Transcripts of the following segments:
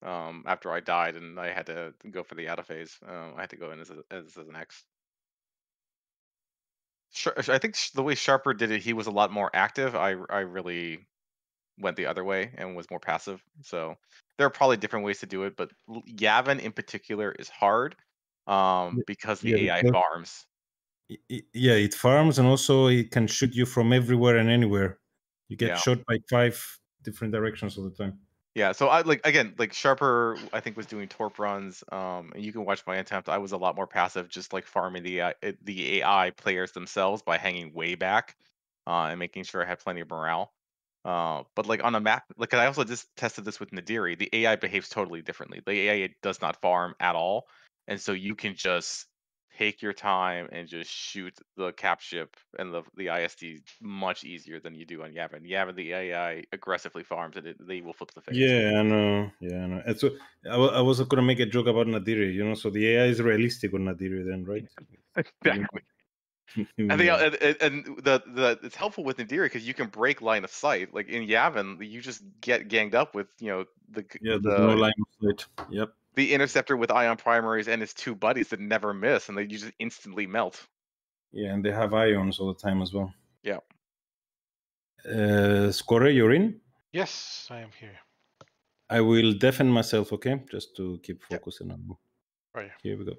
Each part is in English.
after I died and I had to go for the auto phase. I had to go in as an X. I think the way Sharper did it, he was a lot more active. I really went the other way and was more passive. So there are probably different ways to do it, but Yavin in particular is hard because Yeah, the AI farms. yeah, it farms and also it can shoot you from everywhere and anywhere. You get Yeah. shot by 5 different directions all the time. Yeah, so I like again, like Sharper, I think was doing torp runs. And you can watch my attempt. I was a lot more passive, just like farming the AI players themselves by hanging way back, and making sure I had plenty of morale. But like on a map, like I also just tested this with Nadiri. The AI behaves totally differently. The AI does not farm at all, and so you can just take your time and just shoot the cap ship and the ISD much easier than you do on Yavin. Yavin, the AI aggressively farms and they will flip the phase. Yeah, I know. Yeah, I know. And so I was gonna make a joke about Nadiri, so the AI is realistic on Nadiri then, right? Even, Exactly. even And they though, and the it's helpful with Nadiri because you can break line of sight. Like in Yavin, you just get ganged up with yeah, there's no the line of sight. Yep. the interceptor with ion primaries and his two buddies that never miss, and they you just instantly melt. Yeah, and they have ions all the time as well. Yeah. Score, you're in. Yes, I am here. I will deafen myself, okay? Just to keep Yeah. focusing on. Right. Here we go.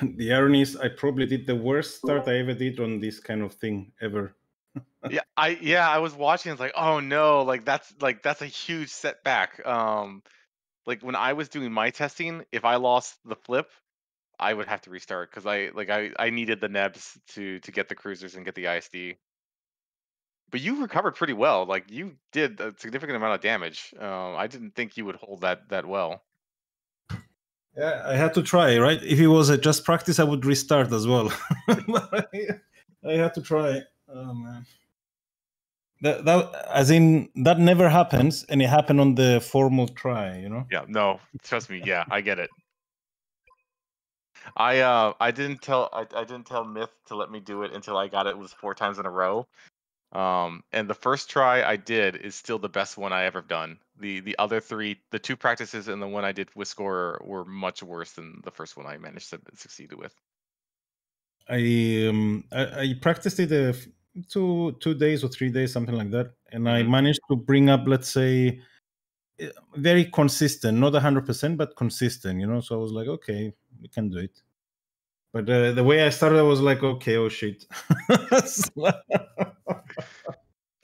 The irony is, I probably did the worst start I ever did on this kind of thing ever. I was watching. It's like, oh no, that's a huge setback. Like when I was doing my testing, if I lost the flip, I would have to restart because I needed the nebs to get the cruisers and get the ISD. But you recovered pretty well. Like you did a significant amount of damage. I didn't think you would hold that well. Yeah, I had to try, right? If it was just practice, I would restart as well. But I had to try. Oh man. That never happens, and it happened on the formal try, you know. Yeah, no, trust me. Yeah, I get it. I didn't tell Myth to let me do it until I got it was 4 times in a row. And the first try I did is still the best one I ever done. The other 3, the 2 practices and the one I did with Scorer were much worse than the first one I managed to succeed with. I practiced it 2 days or 3 days, something like that, and I managed to bring up, let's say, very consistent, not 100%, but consistent, you know. So I was like, okay, we can do it. But the way I started, I was like, okay, oh shit.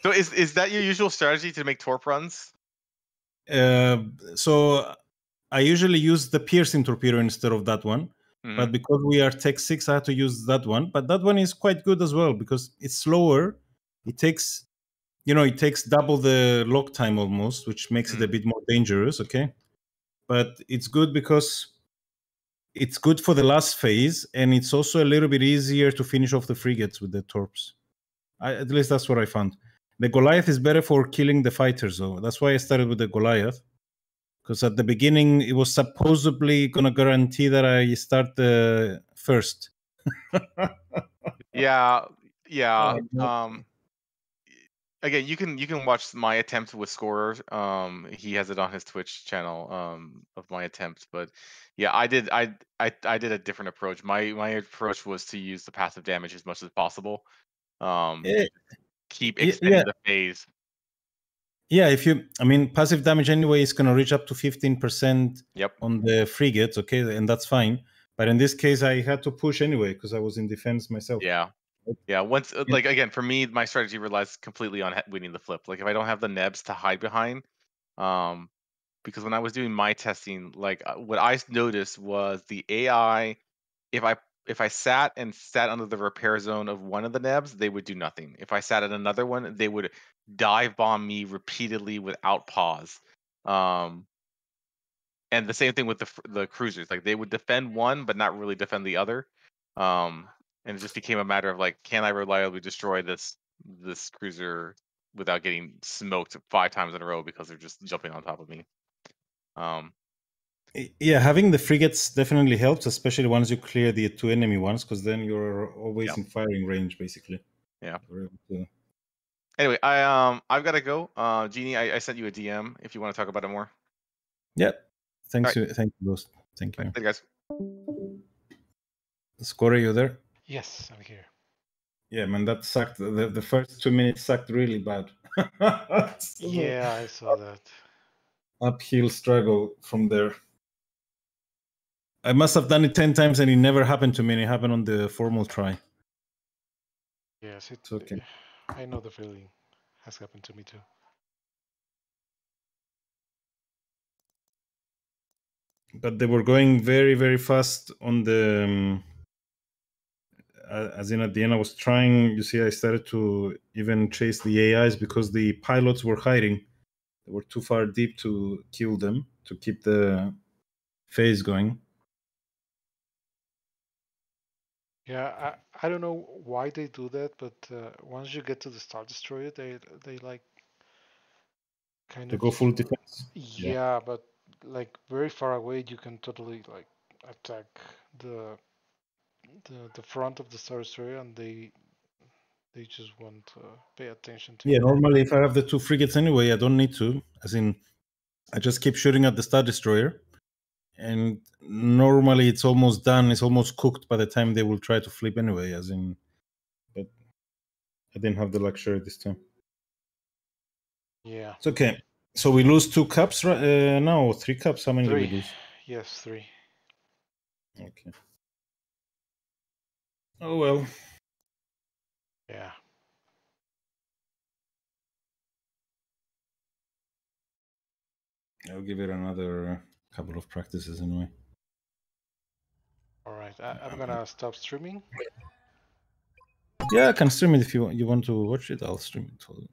So is that your usual strategy to make torp runs? So I usually use the piercing torpedo instead of that one. But because we are Tech 6, I had to use that one. But that one is quite good as well because it's slower. It takes, it takes double the lock time almost, which makes it a bit more dangerous, okay? But it's good because it's good for the last phase, and it's also a little bit easier to finish off the frigates with the torps. At least that's what I found. The Goliath is better for killing the fighters, though. That's why I started with the Goliath. Because at the beginning, it was supposedly going to guarantee that I start first. Yeah. Again, you can watch my attempt with Scorer. He has it on his Twitch channel of my attempt. But yeah, I did a different approach. My approach was to use the passive damage as much as possible. Keep extending the phase. Yeah, passive damage anyway is going to reach up to 15% on the frigates, okay, and that's fine. But in this case, I had to push anyway because I was in defense myself. Yeah. Once, like, again, for me, my strategy relies completely on winning the flip. Like, if I don't have the nebs to hide behind, because when I was doing my testing, like, what I noticed was the AI, if I sat under the repair zone of one of the nebs, they would do nothing. If I sat at another one, they would dive bomb me repeatedly without pause. And the same thing with the cruisers. Like, they would defend one, but not really defend the other. And it just became a matter of like, can I reliably destroy this cruiser without getting smoked 5 times in a row because they're just jumping on top of me. Yeah, having the frigates definitely helps, especially once you clear the 2 enemy ones, because then you're always in firing range, basically. Yeah. Anyway, I've got to go. Genie, I sent you a DM if you want to talk about it more. Yep. Thank you, Ghost. Thank you. Thank you, guys. Score, you there? Yes, I'm here. Yeah, man, that sucked. The first 2 minutes sucked really bad. Yeah, I saw that. Uphill struggle from there. I must have done it 10 times and it never happened to me. It happened on the formal try. Yes, it's okay. I know the feeling. Has happened to me too. But they were going very, very fast on the... as in at the end, I was trying... You see, I started to even chase the AIs because the pilots were hiding. They were too far deep to kill them, to keep the phase going. Yeah, I don't know why they do that, but once you get to the Star Destroyer, they like kind they of go full defense. Yeah, but like very far away, you can totally like attack the front of the Star Destroyer, and they just won't pay attention to. Yeah, normally if I have the 2 frigates anyway, I don't need to. As in, I just keep shooting at the Star Destroyer. And normally it's almost done. It's almost cooked by the time they will try to flip anyway. As in, but I didn't have the luxury this time. Yeah. It's okay. So we lose 2 cups now, or 3 cups. How many 3. did we lose? Yes, 3. Okay. Oh well. Yeah. I'll give it another couple of practices anyway. All right. I'm gonna stop streaming. Yeah, I can stream it if you want to watch it. I'll stream it for you.